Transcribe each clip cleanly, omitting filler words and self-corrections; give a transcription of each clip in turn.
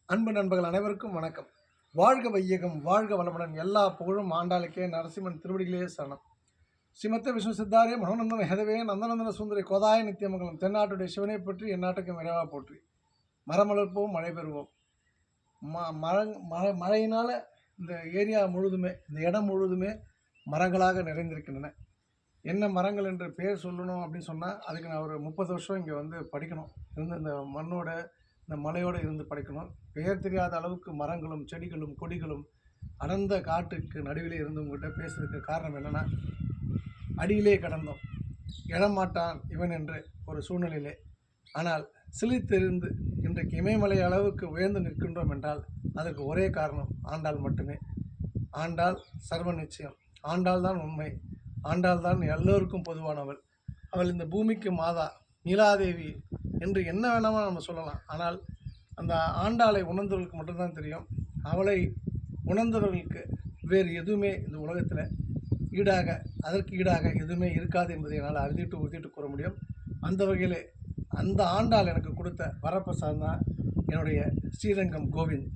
அன்பு நண்பர்கள் அனைவருக்கும் வணக்கம். வாழ்க வையகம், வாழ்க வளமுடன். எல்லா புகழும் ஆண்டாளுக்கே. நரசிம்மன் திருவடிகளே சரணம். ஸ்ரீமத்த விஷ்ணு சித்தாரே மனோநந்தன ஹெதவே நந்தநந்தன சுந்தரி கோதாய நித்தியமங்கலம். தென்னாட்டுடைய சிவனை பற்றி எந்நாட்டுக்கும் விரைவாக போற்றி. மரம் வளர்ப்போம், மழை பெறுவோம். மழையினால் இந்த ஏரியா முழுதுமே, இந்த இடம் முழுதுமே மரங்களாக நிறைந்திருக்கின்றன. என்ன மரங்கள் என்று பேர் சொல்லணும் அப்படின்னு சொன்னால் அதுக்கு நான் ஒரு 30 வருஷம் இங்கே வந்து படிக்கணும். இந்த மண்ணோட இந்த மலையோடு இருந்து படிக்கணும். பெயர் தெரியாத அளவுக்கு மரங்களும் செடிகளும் கொடிகளும் அடர்ந்த காட்டுக்கு நடுவிலே இருந்து உங்கள்கிட்ட பேசுறதுக்கு காரணம் என்னென்னா, அடியிலே கடந்தோம், எழமாட்டான் இவன் என்று ஒரு சூழ்நிலையிலே. ஆனால் சிலித்தெறிந்து இன்றைக்கு இமயமலை அளவுக்கு உயர்ந்து நிற்கின்றோம் என்றால் அதற்கு ஒரே காரணம் ஆண்டாள் மட்டுமே. ஆண்டாள் சர்வ நிச்சயம். ஆண்டாள் தான் உண்மை. ஆண்டாள் தான் எல்லோருக்கும் பொதுவானவள். அவள் இந்த பூமிக்கு மாதா, நீலாதேவி என்று என்ன வேணாமல் நம்ம சொல்லலாம். ஆனால் அந்த ஆண்டாளை உணர்ந்தவர்களுக்கு மட்டும்தான் தெரியும். அவளை உணர்ந்தவர்களுக்கு வேறு எதுவுமே இந்த உலகத்தில் அதற்கு ஈடாக எதுவுமே இருக்காது என்பதை என்னால் உறுதிட்டு கூற முடியும். அந்த வகையில் அந்த ஆண்டாள் எனக்கு கொடுத்த வரப்பிரசாதம் தான் என்னுடைய ஸ்ரீரங்கம் கோவிந்த்.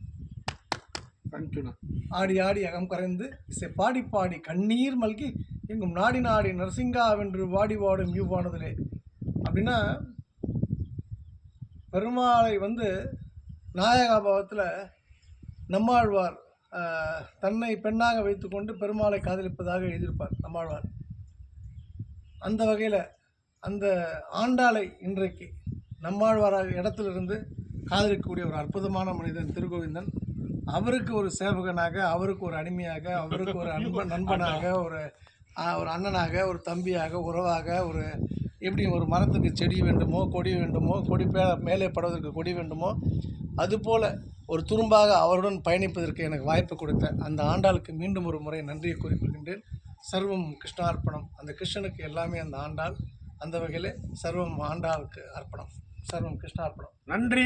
ஆடி ஆடி அகம் கரைந்து இசை பாடி பாடி கண்ணீர் மல்கி எங்கும் நாடி நாடி நரசிங்காவென்று வாடி வாடும் யூவானதிலே. அப்படின்னா பெருமாளை வந்து நாயகாபாவத்தில் நம்மாழ்வார் தன்னை பெண்ணாக வைத்துக்கொண்டு பெருமாளை காதலிப்பதாக எழுதியிருப்பார் நம்மாழ்வார். அந்த வகையில் அந்த ஆண்டாளை இன்றைக்கு நம்மாழ்வாராக இடத்திலிருந்து காதலிக்கக்கூடிய ஒரு அற்புதமான மனிதன் திருகோவிந்தன். அவருக்கு ஒரு சேவகனாக, அவருக்கு ஒரு அடிமையாக, அவருக்கு ஒரு நண்பனாக, ஒரு அண்ணனாக, ஒரு தம்பியாக, உறவாக, ஒரு எப்படி ஒரு மரத்துக்கு செடி வேண்டுமோ, கொடி வேண்டுமோ, கொடி மேலே படுவதற்கு கொடி வேண்டுமோ, அதுபோல் ஒரு துரும்பாக அவருடன் பயணிப்பதற்கு எனக்கு வாய்ப்பு கொடுத்த அந்த ஆண்டாளுக்கு மீண்டும் ஒரு முறை நன்றியை கூறிக்கொள்கின்றேன். சர்வம் கிருஷ்ணார்ப்பணம். அந்த கிருஷ்ணனுக்கு எல்லாமே அந்த ஆண்டாள். அந்த வகையில் சர்வம் ஆண்டாளுக்கு அர்ப்பணம். சர்வம் கிருஷ்ணார்ப்பணம். நன்றி.